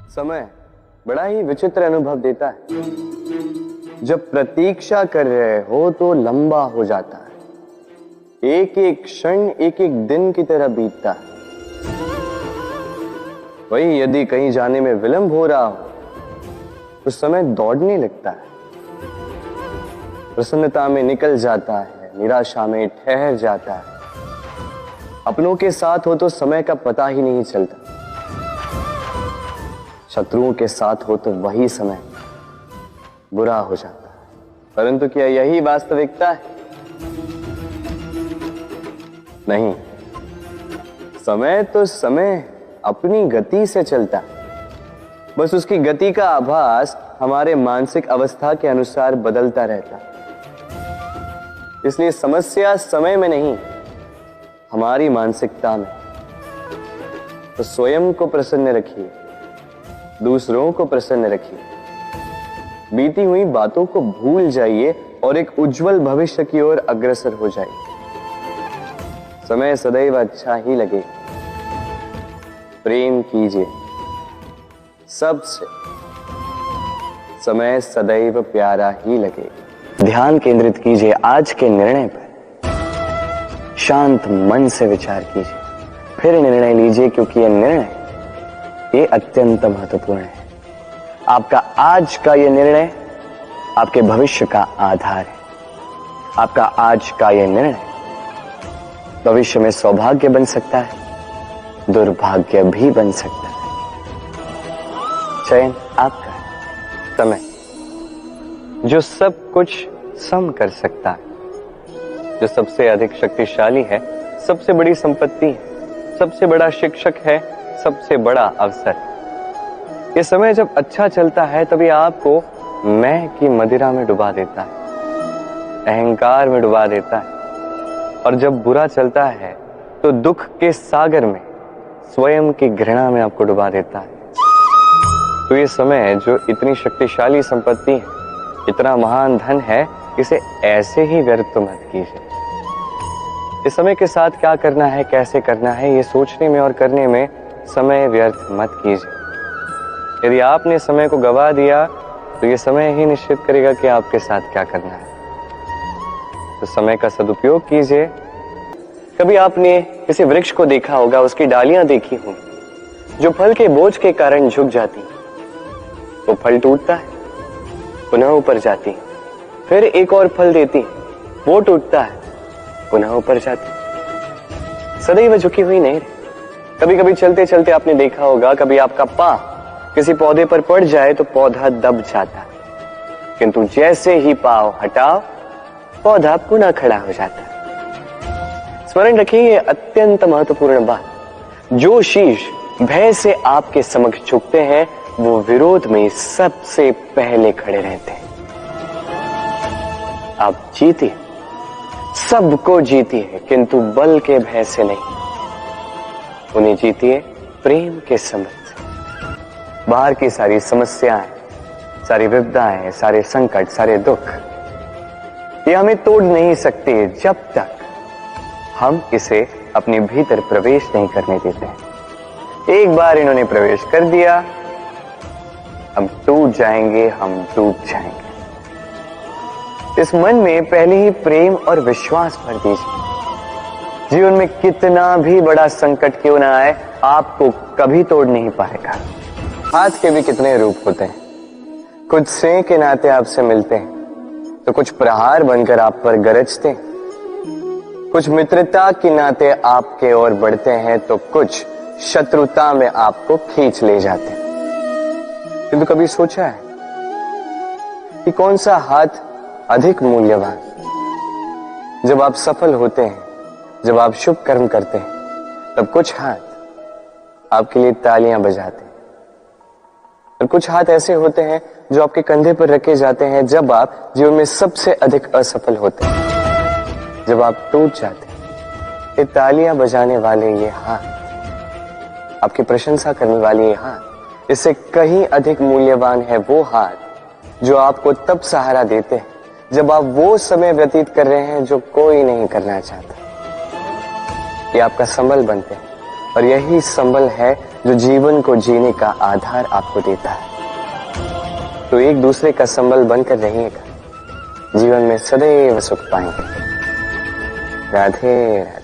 समय बड़ा ही विचित्र अनुभव देता है। जब प्रतीक्षा कर रहे हो तो लंबा हो जाता है, एक एक क्षण एक एक दिन की तरह बीतता है। वही यदि कहीं जाने में विलंब हो रहा हो तो समय दौड़ने लगता है, प्रसन्नता में निकल जाता है, निराशा में ठहर जाता है। अपनों के साथ हो तो समय का पता ही नहीं चलता, शत्रुओं के साथ हो तो वही समय बुरा हो जाता है। परंतु क्या यही वास्तविकता है? नहीं, समय तो समय अपनी गति से चलता है, बस उसकी गति का आभास हमारे मानसिक अवस्था के अनुसार बदलता रहता है। इसलिए समस्या समय में नहीं, हमारी मानसिकता में। तो स्वयं को प्रसन्न रखिए, दूसरों को प्रसन्न रखिए, बीती हुई बातों को भूल जाइए और एक उज्जवल भविष्य की ओर अग्रसर हो जाइए। समय सदैव अच्छा ही लगे। प्रेम कीजिए सबसे, समय सदैव प्यारा ही लगे। ध्यान केंद्रित कीजिए आज के निर्णय पर, शांत मन से विचार कीजिए, फिर निर्णय लीजिए, क्योंकि यह निर्णय ये अत्यंत महत्वपूर्ण है। आपका आज का यह निर्णय आपके भविष्य का आधार है। आपका आज का यह निर्णय भविष्य में सौभाग्य बन सकता है, दुर्भाग्य भी बन सकता है। चयन आपका है। समय जो सब कुछ सम कर सकता है, जो सबसे अधिक शक्तिशाली है, सबसे बड़ी संपत्ति है, सबसे बड़ा शिक्षक है, सबसे बड़ा अवसर। ये समय जब अच्छा चलता है तभी आपको मैं की मदिरा में डुबा देता है, अहंकार में डुबा देता है, और जब बुरा चलता है तो दुख के सागर में, स्वयं की घृणा में आपको डुबा देता है। तो ये समय जो इतनी शक्तिशाली संपत्ति है, इतना महान धन है, इसे ऐसे ही व्यर्थ मत कीजिए। इस समय के साथ क्या करना है, कैसे करना है, ये सोचने में और करने में समय व्यर्थ मत कीजिए। यदि आपने समय को गवा दिया तो ये समय ही निश्चित करेगा कि आपके साथ क्या करना है। तो समय का सदुपयोग कीजिए। कभी आपने किसी वृक्ष को देखा होगा, उसकी डालियां देखी हों जो फल के बोझ के कारण झुक जाती, वो फल टूटता है, पुनः ऊपर जाती, फिर एक और फल देती, वो टूटता है, पुनः ऊपर जाती, सदैव झुकी हुई नहीं रहती। कभी कभी चलते चलते आपने देखा होगा, कभी आपका पांव किसी पौधे पर पड़ जाए तो पौधा दब जाता, किंतु जैसे ही पांव हटाओ पौधा पुनः खड़ा हो जाता है। स्मरण रखिए ये अत्यंत महत्वपूर्ण बात। जो शीश भय से आपके समक्ष झुकते हैं वो विरोध में सबसे पहले खड़े रहते हैं। आप जीतिए, सबको जीतिए, किंतु बल के भय से नहीं, उन्हें जीतिए प्रेम के समझ से। बाहर की सारी समस्याएं, सारी विपदाएं, सारे संकट, सारे दुख, ये हमें तोड़ नहीं सकते जब तक हम इसे अपने भीतर प्रवेश नहीं करने देते हैं। एक बार इन्होंने प्रवेश कर दिया, हम टूट जाएंगे, हम डूब जाएंगे। इस मन में पहले ही प्रेम और विश्वास भर दीजिए। जीवन में कितना भी बड़ा संकट क्यों ना आए, आपको कभी तोड़ नहीं पाएगा। हाथ के भी कितने रूप होते हैं, कुछ स्नेह के नाते आपसे मिलते हैं तो कुछ प्रहार बनकर आप पर गरजते हैं, कुछ मित्रता के नाते आपके ओर बढ़ते हैं तो कुछ शत्रुता में आपको खींच ले जाते हैं। किंतु कभी सोचा है कि कौन सा हाथ अधिक मूल्यवान? जब आप सफल होते हैं, जब आप शुभ कर्म करते हैं, तब कुछ हाथ आपके लिए तालियां बजाते हैं, और कुछ हाथ ऐसे होते हैं जो आपके कंधे पर रखे जाते हैं जब आप जीवन में सबसे अधिक असफल होते हैं, जब आप टूट जाते हैं। ये तालियां बजाने वाले ये हाथ, आपकी प्रशंसा करने वाले ये हाथ, इससे कहीं अधिक मूल्यवान है वो हाथ जो आपको तब सहारा देते हैं जब आप वो समय व्यतीत कर रहे हैं जो कोई नहीं करना चाहता। ये आपका संबल बनते हैं, और यही संबल है जो जीवन को जीने का आधार आपको देता है। तो एक दूसरे का संबल बनकर रहिएगा, जीवन में सदैव सुख पाएंगे। राधे राधे।